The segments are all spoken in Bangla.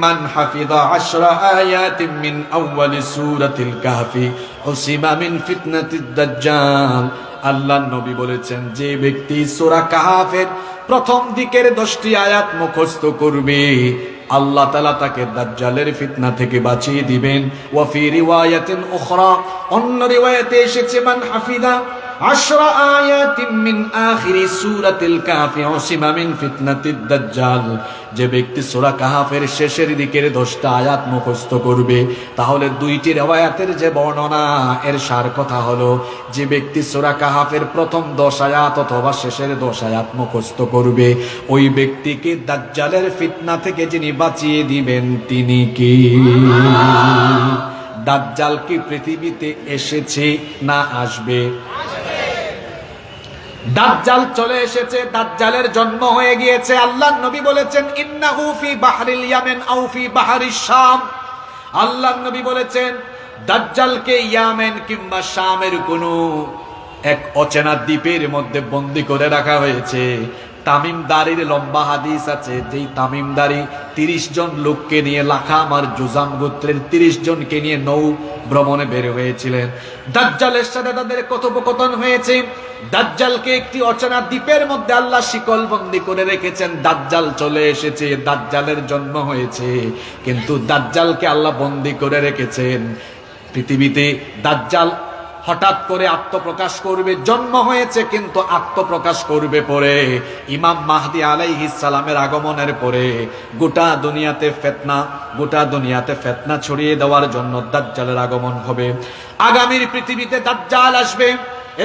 মান হাফিযা 10 আয়াতিন মিন আউয়ালি সূরাতিল কাহফি উসিমা মিন ফিতনাতিদ দাজ্জাল। আল্লাহর নবী বলেছেন, যে ব্যক্তি সূরা কাহফের প্রথম দিকের 10টি আয়াত মুখস্থ করবে, আল্লাহ তাআলা তাকে দাজ্জালের ফিতনা থেকে বাঁচিয়ে দিবেন। ওয়া ফি রিওয়ায়াতিন উখরা, অন্য রিওয়ায়াতে এসেছে, মান হাফিযা 10 আয়াতিন মিন আখিরি সূরাতিল কাহফি উসিমা মিন ফিতনাতিদ দাজ্জাল। যে ব্যক্তি সূরা কাহফের শেষের দিকের 10টা আয়াত মুখস্থ করবে, তাহলে দুইটি রিওয়ায়াতের যে বর্ণনা, এর সার কথা হলো, যে ব্যক্তি সূরা কাহফের প্রথম 10 আয়াত অথবা শেষের 10 আয়াত মুখস্থ করবে, ওই ব্যক্তিকে দাজ্জালের ফিতনা থেকে যিনি বাঁচিয়ে দিবেন তিনি কি? দাজ্জাল কি পৃথিবীতে এসেছে না আসবে? দাজ্জাল চলে এসেছে, দাজ্জালের জন্ম হয়ে গিয়েছে। আল্লাহর নবী বলেছেন, ইন্নাহু ফি বাহরিল ইয়ামেন আও ফি বাহরিশ শাম। আল্লাহর নবী বলেছেন, দাজ্জালকে ইয়ামেন কিংবা শামের কোনো এক অচেনা দ্বীপের মধ্যে বন্দী করে রাখা হয়েছে। তামিমদারির লম্বা হাদিস আছে, যেই তামিমদারি 30 জন লোককে নিয়ে, লাখাম আর জুজাম গোত্রের 30 জনকে নিয়ে নৌ ভ্রমণে বের হয়েছিলেন। দাজ্জালের সাথে তাদের কথোপকথন হয়েছে। দাজ্জালকে একটি অচেনা দ্বীপের মধ্যে আল্লাহ শিকল বন্দী করে রেখেছেন। দাজ্জাল চলে এসেছে, দাজ্জালের জন্ম হয়েছে, কিন্তু দাজ্জালকে আল্লাহ বন্দী করে রেখেছেন। পৃথিবীতে দাজ্জাল হঠাৎ করে আত্মপ্রকাশ করবে, জন্ম হয়েছে কিন্তু আত্মপ্রকাশ করবে পরে। ইমাম মাহদি আলাইহিস সালামের আগমনের পরে গোটা দুনিয়াতে ফিতনা ছড়িয়ে দেওয়ার জন্য দাজ্জালের আগমন হবে। আগামীর পৃথিবীতে দাজ্জাল আসবে,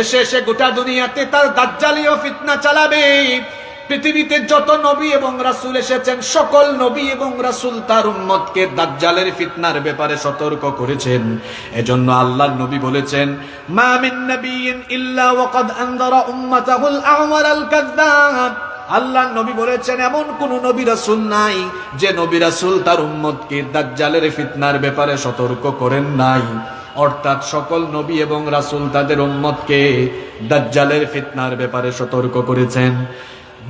এসে গোটা দুনিয়াতে তার দাজ্জালীয় ফিতনা চালাবে। পৃথিবীতে যত নবী এবং রাসূল এসেছেন, সকল নবী এবং রাসূল তার উম্মতকে দাজ্জালের ফিতনার ব্যাপারে সতর্ক করেছেন। এজন্য আল্লাহর নবী বলেছেন, মা মিন নাবিয়্যিন ইল্লা ওয়াকাদ আনযারা উম্মাতাহুল আ'ওয়ারাল কাযযাব। আল্লাহর নবী বলেছেন, এমন কোন নবী রাসূল নাই যে নবী রাসূল তার উম্মতকে দাজ্জালের ফিতনার ব্যাপারে সতর্ক করেন নাই। অর্থাৎ সকল নবী এবং রাসূল তাদের উম্মতকে দাজ্জালের ফিতনার ব্যাপারে সতর্ক করেছেন।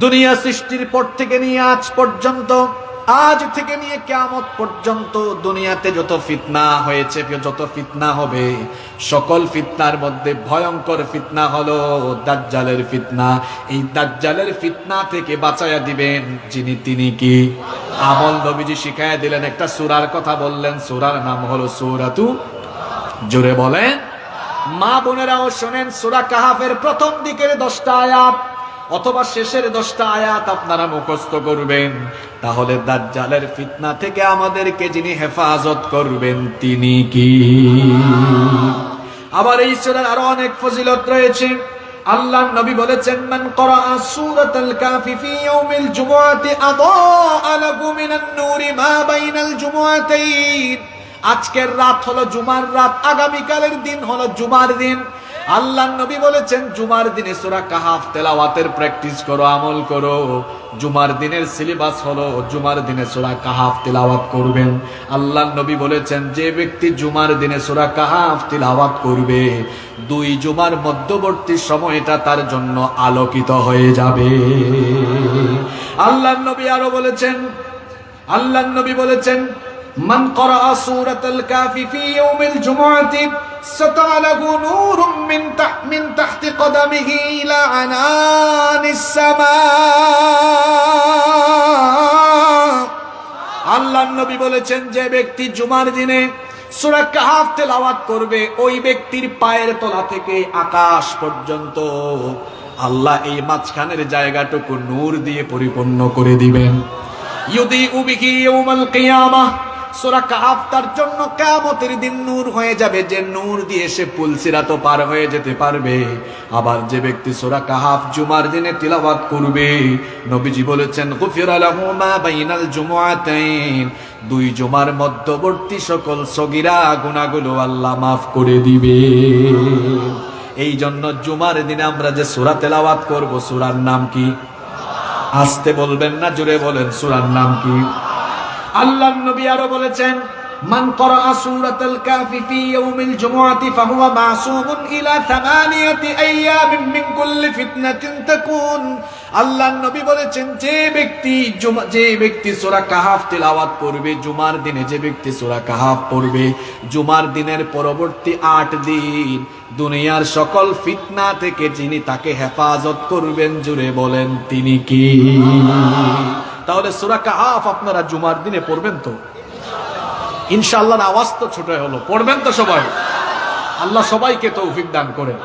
দুনিয়া সৃষ্টির পর থেকে নিয়ে আজ পর্যন্ত, আজ থেকে নিয়ে কিয়ামত পর্যন্ত দুনিয়াতে যত ফিতনা হয়েছে, যত ফিতনা হবে, সকল ফিতনার মধ্যে ভয়ঙ্কর ফিতনা হলো দাজ্জালের ফিতনা। এই দাজ্জালের ফিতনা থেকে বাঁচায়া দিবেন যিনি, তিনি কি? আমল নবীজি শিখায়া দিলেন, একটা সূরার কথা বললেন, সূরার নাম হলো সূরাতু, জোরে বলেন, মা বোনেরাও শোনেন, সূরা কাহফের প্রথম দিকের 10টা আয়াত অথবা শেষের 10টা আয়াত আপনারা মুখস্থ করবেন, তাহলে দাজ্জালের ফিতনা থেকে আমাদেরকে যিনি হেফাজত করবেন তিনি কি? আবার এই সূরার আরো অনেক ফজিলত রয়েছে। আল্লাহর নবী বলেছেন, মান ক্বরাআ সূরাতাল কাহফি ফি ইয়াউমিল জুমআতি আদাআ লাহু মিনান নূরি মা বাইনাল জুমআতাইন। আজকের রাত হলো জুমার রাত, আগামীকালের দিন হলো জুমার দিন। আল্লাহর নবী বলেছেন, জুমার দিনে সূরা কাহফ তেলাওয়াতের প্র্যাকটিস করো, আমল করো। জুমার দিনের সিলেবাস হলো জুমার দিনে সূরা কাহফ তেলাওয়াত করবেন। আল্লাহর নবী বলেছেন, যে ব্যক্তি জুমার দিনে সূরা কাহফ তেলাওয়াত করবে, 2 জুমার মধ্যবর্তী সময়টা তার জন্য আলোকিত হয়ে যাবে। আল্লাহর নবী বলেছেন, মান ক্বরাআ সূরাতাল কাহফি ফি ইয়াউমিল জুমআতি সাতাআ লাহু নূরুম মিন তাহতি কদামিহি ইলা আনানিস সামা। আল্লাহর নবী বলেছেন, যে ব্যক্তি জুমার দিনে সূরা কাহফ তেলাওয়াত করবে, ওই ব্যক্তির পায়ের তলা থেকে আকাশ পর্যন্ত আল্লাহ এই মাঝখানের জায়গাটুকু নূর দিয়ে পরিপূর্ণ করে দিবেন। ইউদিউ বিহি ইয়াউমাল কিয়ামাহ। সূরা কাহফ তার জন্য কিয়ামতের দিন নূর হয়ে যাবে, যে নূর দিয়ে সে পুল সিরাত পার হয়ে যেতে পারবে। আবার যে ব্যক্তি সূরা কাহফ জুমার দিনে তিলাওয়াত করবে, নবীজি বলেছেন, গুফিরা লাহু মা বাইনাল জুমআতাইন। 2 জুমার মধ্যবর্তী সকল সগীরা গুনাহগুলো আল্লাহ মাফ করে দিবে। এই জন্য জুমার দিনে আমরা যে সূরা তেলাওয়াত করব, সূরার নাম কি? আস্তে বলবেন না, জোরে বলেন, সূরার নাম কি? আল্লাহর নবী আরো বলেছেন, মান ক্বারাআ সূরাতাল কাফি ফি ইয়াউমিল জুমআতি ফাহুয়া মাসুমুন ইলা 8 আইয়ামিন মিন কুল্লি ফিতনাতিন তাকুন। আল্লাহর নবী বলেছেন, যে ব্যক্তি সূরা কাহাফ তিলাওয়াত করবে জুমার দিনে, যে ব্যক্তি সূরা কাহাফ পড়বে জুমার দিনের পরবর্তী 8 দিন দুনিয়ার সকল ফিতনা থেকে যিনি তাকে হেফাজত করবেন, জুড়ে বলেন তিনি কি? তাহলে সূরা কাহাফ আপনারা জুমার দিনে পড়বেন তো ইনশাআল্লাহ। আওয়াজ তো ছোট হলো, পড়বেন তো সবাই? আল্লাহ সবাইকে তৌফিক দান করেন।